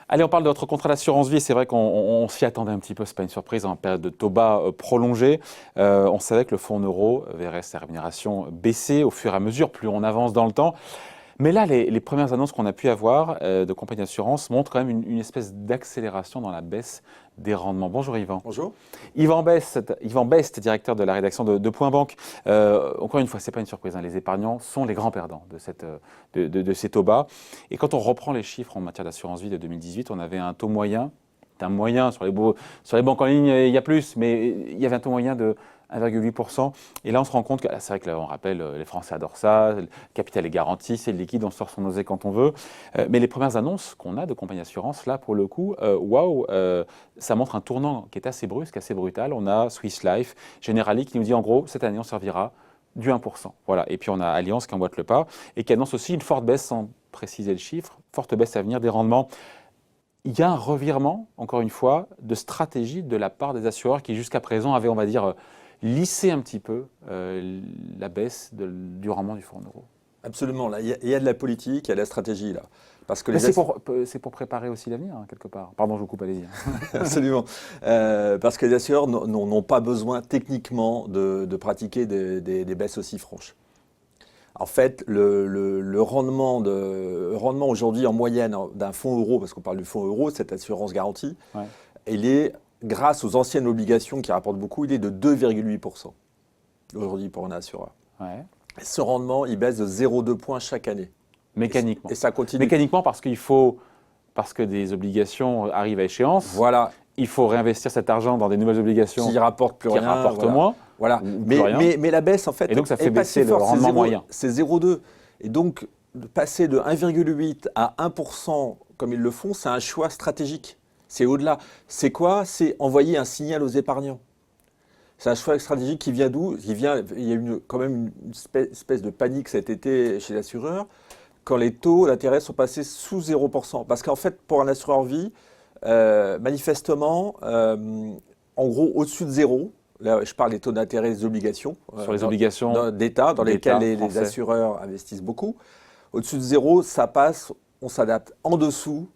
Allez, on parle de votre contrat d'assurance vie. C'est vrai qu'on s'y attendait un petit peu, ce n'est pas une surprise, en période de taux bas prolongée. On savait que le fonds en euros verrait sa rémunération baisser au fur et à mesure, plus on avance dans le temps. Mais là, les premières annonces qu'on a pu avoir de compagnies d'assurance montrent quand même une espèce d'accélération dans la baisse des rendements. Bonjour Yvan. Bonjour. Yvan Best, directeur de la rédaction de Point Banque. Encore une fois, ce n'est pas une surprise, hein, les épargnants sont les grands perdants de ces taux bas. Et quand on reprend les chiffres en matière d'assurance vie de 2018, on avait un taux moyen, sur les banques en ligne, il y a plus, mais il y avait un taux moyen de 1,8%. Et là, on se rend compte que, c'est vrai que là, on rappelle, les Français adorent ça, le capital est garanti, c'est le liquide, on sort son osé quand on veut. Mais les premières annonces qu'on a de compagnies d'assurance, là, pour le coup, ça montre un tournant qui est assez brusque, assez brutal. On a Swiss Life, Generali qui nous dit, en gros, cette année, on servira du 1%. Voilà. Et puis, on a Allianz qui emboîte le pas et qui annonce aussi une forte baisse, sans préciser le chiffre, forte baisse à venir des rendements. Il y a un revirement, encore une fois, de stratégie de la part des assureurs qui, jusqu'à présent, avaient, on va dire, lisser un petit peu la baisse du rendement du fonds en euros. Absolument. Là, il y a de la politique, il y a de la stratégie là. Parce que c'est pour préparer aussi l'avenir, hein, quelque part. Pardon, je vous coupe, allez-y. Absolument. Parce que les assureurs n'ont pas besoin techniquement de pratiquer des baisses aussi franches. En fait, le rendement aujourd'hui en moyenne d'un fonds euro, parce qu'on parle du fonds euro, cette assurance garantie, il est, grâce aux anciennes obligations qui rapportent beaucoup, il est de 2,8% aujourd'hui pour un assureur. Ouais. Ce rendement, il baisse de 0,2 points chaque année. Mécaniquement. Et ça continue. Mécaniquement parce que des obligations arrivent à échéance. Voilà. Il faut réinvestir cet argent dans des nouvelles obligations qui rapportent plus rien, qui rapportent moins. Voilà. Mais la baisse, en fait, et donc ça fait baisser le rendement moyen. C'est 0,2. Et donc, de passer de 1,8 à 1%, comme ils le font, c'est un choix stratégique. C'est au-delà. C'est quoi? C'est envoyer un signal aux épargnants. C'est un choix stratégique qui vient d'où? Il y a quand même une espèce de panique cet été chez l'assureur quand les taux d'intérêt sont passés sous 0%. Parce qu'en fait, pour un assureur vie, manifestement, en gros, au-dessus de zéro, là je parle des taux d'intérêt des obligations. Sur les obligations d'État, dans lesquelles les assureurs investissent beaucoup. Au-dessus de zéro, ça passe, on s'adapte. En dessous,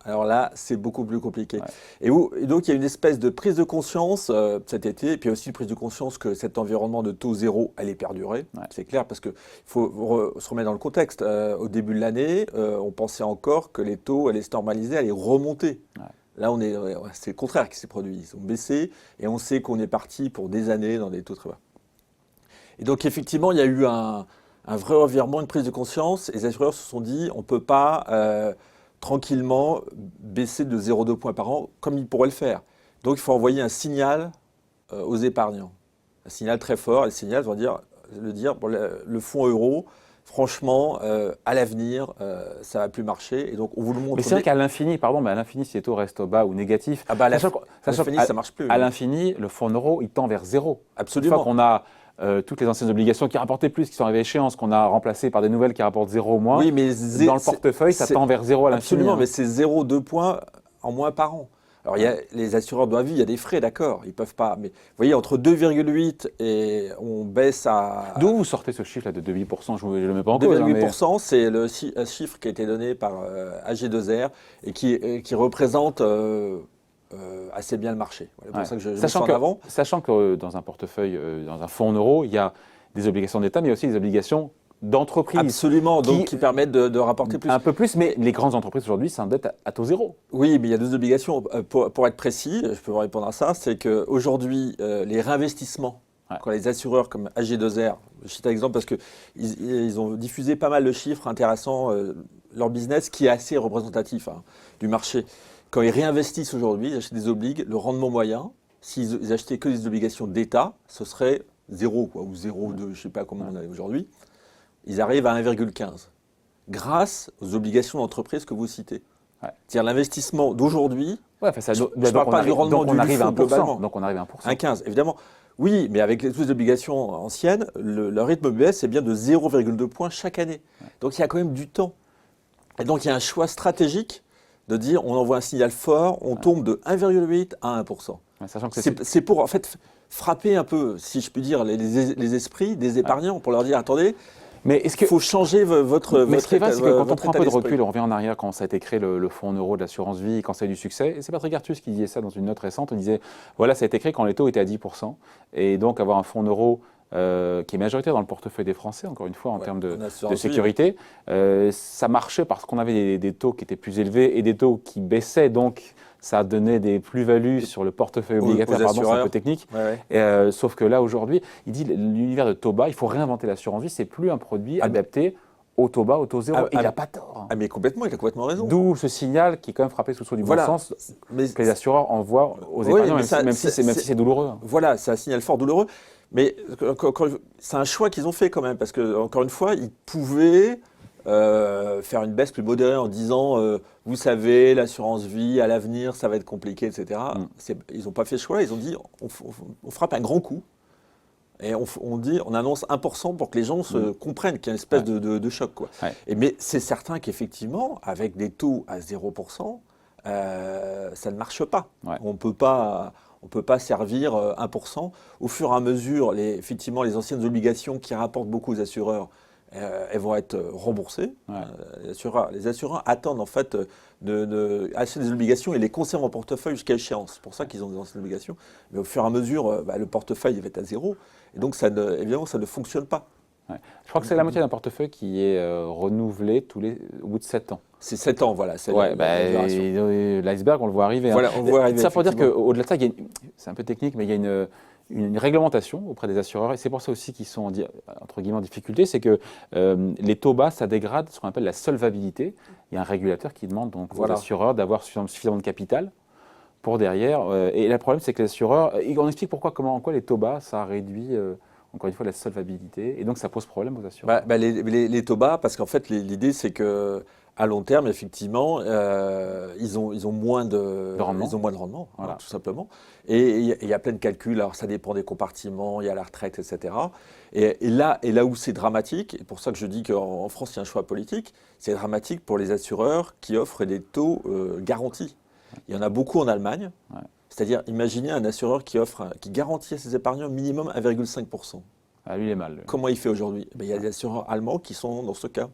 alors là, c'est beaucoup plus compliqué. Ouais. Et donc, il y a une espèce de prise de conscience cet été, et puis aussi une prise de conscience que cet environnement de taux zéro allait perdurer. Ouais. C'est clair, parce qu'il faut se remettre dans le contexte. Au début de l'année, on pensait encore que les taux allaient se normaliser, allaient remonter. Ouais. Là, c'est le contraire qui s'est produit. Ils ont baissé, et on sait qu'on est parti pour des années dans des taux très bas. Et donc, effectivement, il y a eu un vrai revirement, une prise de conscience, et les assureurs se sont dit, on ne peut pas tranquillement baisser de 0,2 points par an, comme ils pourraient le faire. Donc, il faut envoyer un signal aux épargnants. Un signal très fort. Et le signal, on va dire bon, le fonds euro, franchement, à l'avenir, ça ne va plus marcher. Et donc, on vous le montre. Mais c'est vrai qu'à l'infini, si les taux restent bas ou négatifs, à l'infini, ça ne marche plus. À l'infini, le fonds euro, il tend vers zéro. Absolument. Une fois qu'on a toutes les anciennes obligations qui rapportaient plus, qui sont arrivées à échéance, qu'on a remplacées par des nouvelles qui rapportent 0 au moins. Oui, mais dans le portefeuille, ça tend vers 0 à l'infini. Absolument, mais c'est 0,2 points en moins par an. Alors, il y a les assureurs de la vie, il y a des frais, d'accord, ils ne peuvent pas. Mais vous voyez, entre 2,8 et on baisse à. D'où vous sortez ce chiffre-là de 2,8% Je ne le mets pas en cause. 2,8%, c'est le chiffre qui a été donné par AG2R et qui représente assez bien le marché. Voilà, pour ça que je mets ça en avant. Sachant que dans un portefeuille, dans un fonds en euros, il y a des obligations d'État, mais il y a aussi des obligations d'entreprise. Absolument, donc qui permettent de rapporter plus. Un peu plus, mais les grandes entreprises aujourd'hui s'endettent à taux zéro. Oui, mais il y a deux obligations. Pour être précis, je peux vous répondre à ça, c'est qu'aujourd'hui, les réinvestissements, quand les assureurs comme AG2R, je cite un exemple parce qu'ils ont diffusé pas mal de chiffres intéressants, leur business qui est assez représentatif du marché. Quand ils réinvestissent aujourd'hui, ils achètent des obligues, le rendement moyen, s'ils achetaient que des obligations d'État, ce serait 0, quoi, ou 0,2, je ne sais pas comment on est aujourd'hui. Ils arrivent à 1,15 grâce aux obligations d'entreprise que vous citez. Ouais. C'est-à-dire l'investissement d'aujourd'hui, je ne parle pas du rendement du fonds globalement. Donc on arrive à 1%. 1,15, évidemment. Oui, mais avec toutes les obligations anciennes, le rythme baisse est bien de 0,2 points chaque année. Ouais. Donc il y a quand même du temps. Et donc il y a un choix stratégique de dire on envoie un signal fort, on tombe de 1,8 à 1%. Ouais, sachant que c'est pour en fait frapper un peu, si je puis dire, les esprits des épargnants pour leur dire, attendez, mais il faut changer votre Mais ce qui est vrai, c'est que quand on prend un peu de d'esprit. recul, on revient en arrière quand ça a été créé le fonds en euros de l'assurance vie, quand ça a eu du succès. Et c'est Patrick Artus qui disait ça dans une note récente. On disait, voilà, ça a été créé quand les taux étaient à 10%. Et donc avoir un fonds en euros qui est majoritaire dans le portefeuille des Français, encore une fois, en termes de sécurité, ça marchait parce qu'on avait des taux qui étaient plus élevés et des taux qui baissaient. Donc ça a donné des plus-values sur le portefeuille obligataire, pardon, c'est un peu technique. Sauf que là, aujourd'hui, il dit l'univers de taux bas, il faut réinventer l'assurance vie, c'est plus un produit adapté au taux bas, au taux zéro. Et il n'a pas tort. Ah mais complètement, il a complètement raison. D'où ce signal qui est quand même frappé sous le sceau du bon sens, que les assureurs envoient aux épargnants, même si c'est douloureux. Voilà, c'est un signal fort douloureux. Mais c'est un choix qu'ils ont fait quand même, parce que, encore une fois, ils pouvaient faire une baisse plus modérée en disant vous savez, l'assurance vie, à l'avenir, ça va être compliqué, etc. Ils n'ont pas fait ce choix, ils ont dit on frappe un grand coup et on annonce 1% pour que les gens se comprennent qu'il y a une espèce de choc. Quoi. Mais c'est certain qu'effectivement, avec des taux à 0%, ça ne marche pas. On ne peut pas servir 1%. Au fur et à mesure, effectivement, les anciennes obligations qui rapportent beaucoup aux assureurs, elles vont être remboursées. Les assureurs attendent en fait acheter des obligations et les conservent en portefeuille jusqu'à échéance. C'est pour ça qu'ils ont des anciennes obligations. Mais au fur et à mesure, le portefeuille va être à zéro. Et donc, évidemment, ça ne fonctionne pas. Je crois que c'est la moitié d'un portefeuille qui est renouvelé au bout de 7 ans. C'est 7 ans, voilà. L'iceberg, on le voit arriver. Voilà, on le voit arriver. Ça pour dire qu'au-delà de ça, c'est un peu technique, mais il y a une réglementation auprès des assureurs, et c'est pour ça aussi qu'ils sont entre guillemets en difficulté, c'est que les taux bas, ça dégrade ce qu'on appelle la solvabilité. Il y a un régulateur qui demande donc aux assureurs d'avoir suffisamment de capital pour derrière. Et le problème, c'est que les assureurs, on explique en quoi les taux bas, ça réduit encore une fois la solvabilité, et donc ça pose problème aux assureurs. Les taux bas, parce qu'en fait, l'idée, c'est que à long terme, effectivement, ils ont moins de rendement, voilà. Tout simplement. Et il y a plein de calculs. Alors, ça dépend des compartiments, il y a la retraite, etc. Et là où c'est dramatique, et pour ça que je dis qu'en France, il y a un choix politique, c'est dramatique pour les assureurs qui offrent des taux garantis. Il y en a beaucoup en Allemagne. C'est-à-dire, imaginez un assureur qui garantit à ses épargnants minimum 1,5%. Ah, lui, il est mal. Lui. Comment il fait aujourd'hui ? Il y a des assureurs allemands qui sont dans ce cas.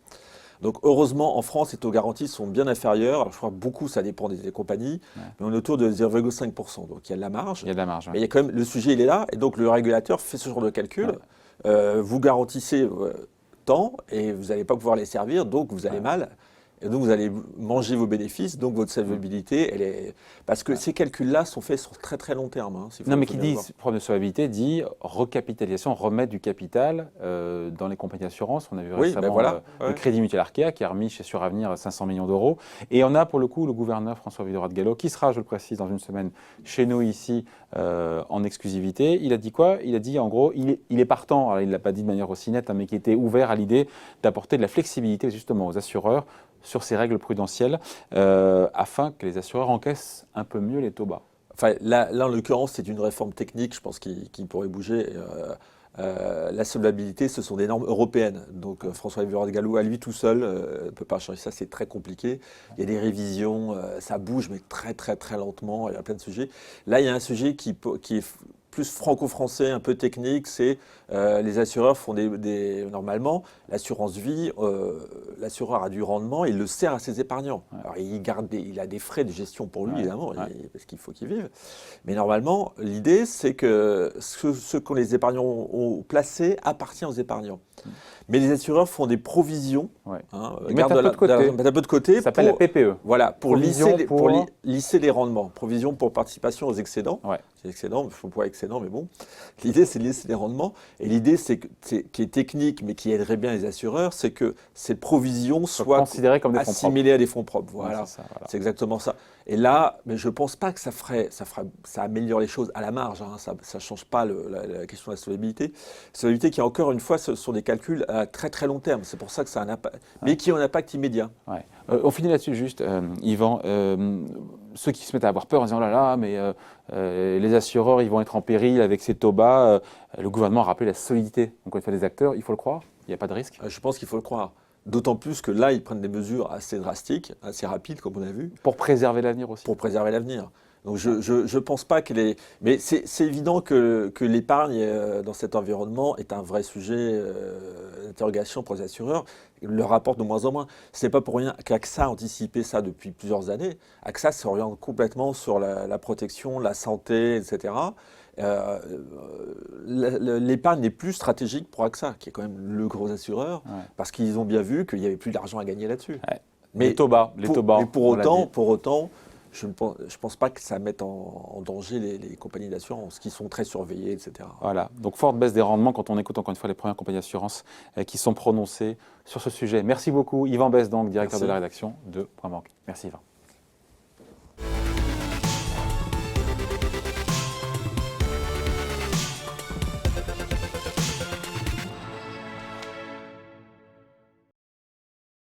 Donc heureusement, en France, les taux garantis sont bien inférieurs. Alors, je crois que beaucoup, ça dépend des compagnies, mais on est autour de 0,5%. Donc il y a de la marge. Il y a de la marge. Mais il y a quand même, le sujet, il est là. Et donc le régulateur fait ce genre de calcul. Vous garantissez tant et vous n'allez pas pouvoir les servir, donc vous allez mal. Et donc, vous allez manger vos bénéfices, donc votre solvabilité, elle est... Parce que ces calculs-là sont faits sur très très long terme. Hein, non, mais qui dit problème de solvabilité dit recapitalisation, remettre du capital dans les compagnies d'assurance. On a vu récemment le Crédit Mutuel Arkea qui a remis chez Suravenir 500 millions d'euros. Et on a pour le coup le gouverneur François Villeroy de Galhau, qui sera, je le précise, dans une semaine chez nous ici en exclusivité. Il a dit quoi ? Il a dit en gros, il est partant, alors il ne l'a pas dit de manière aussi nette, hein, mais qui était ouvert à l'idée d'apporter de la flexibilité justement aux assureurs sur ces règles prudentielles afin que les assureurs encaissent un peu mieux les taux bas. Enfin, là en l'occurrence, c'est une réforme technique, je pense, qui pourrait bouger. La solvabilité, ce sont des normes européennes. Donc François Villeroy de Galhau, à lui tout seul, ne peut pas changer ça, c'est très compliqué. Il y a des révisions, ça bouge, mais très très très lentement, il y a plein de sujets. Là, il y a un sujet qui est plus franco-français, un peu technique, c'est les assureurs font normalement, l'assurance vie, l'assureur a du rendement, il le sert à ses épargnants. Alors il a des frais de gestion pour lui, évidemment, parce qu'il faut qu'il vive. Mais normalement, l'idée, c'est que ce que les épargnants ont placé appartient aux épargnants. Mais les assureurs font des provisions, mettent un peu de côté. Ça s'appelle la PPE. Voilà, pour lisser les rendements. Provision pour participation aux excédents. C'est excédent, il faut pas excédent, mais bon. L'idée, c'est de lisser les rendements. Et l'idée, qui est technique, mais qui aiderait bien les assureurs, c'est que ces provisions soient considérées comme des fonds assimilées à des fonds propres. Voilà, c'est exactement ça. Et là, mais je ne pense pas que ça améliore les choses à la marge. Hein. Ça ne change pas la question de la solvabilité. La solvabilité qui, encore une fois, ce sont des calculs à très très long terme. C'est pour ça que ça a un impact, mais qui ont un impact immédiat. On finit là-dessus juste, Yvan. Ceux qui se mettent à avoir peur en disant « oh là là, mais les assureurs, ils vont être en péril avec ces taux bas ». Le gouvernement a rappelé la solidité, encore une fois, des acteurs. Il faut le croire. Il n'y a pas de risque. Je pense qu'il faut le croire. D'autant plus que là, ils prennent des mesures assez drastiques, assez rapides, comme on a vu. Pour préserver l'avenir aussi. Pour préserver l'avenir. Donc je pense pas qu'elle est... Mais c'est évident que l'épargne dans cet environnement est un vrai sujet d'interrogation pour les assureurs. Ils le rapportent de moins en moins. Ce n'est pas pour rien qu'AXA a anticipé ça depuis plusieurs années. AXA s'oriente complètement sur la protection, la santé, etc. L'épargne n'est plus stratégique pour AXA, qui est quand même le gros assureur, parce qu'ils ont bien vu qu'il n'y avait plus d'argent à gagner là-dessus. Ouais. Mais les taux bas. Mais pour autant, je ne pense pas que ça mette en danger les compagnies d'assurance, qui sont très surveillées, etc. Voilà, donc forte baisse des rendements quand on écoute encore une fois les premières compagnies d'assurance qui sont prononcées sur ce sujet. Merci beaucoup Yvan Besse, donc directeur de la rédaction de Point Banque. Merci Yvan.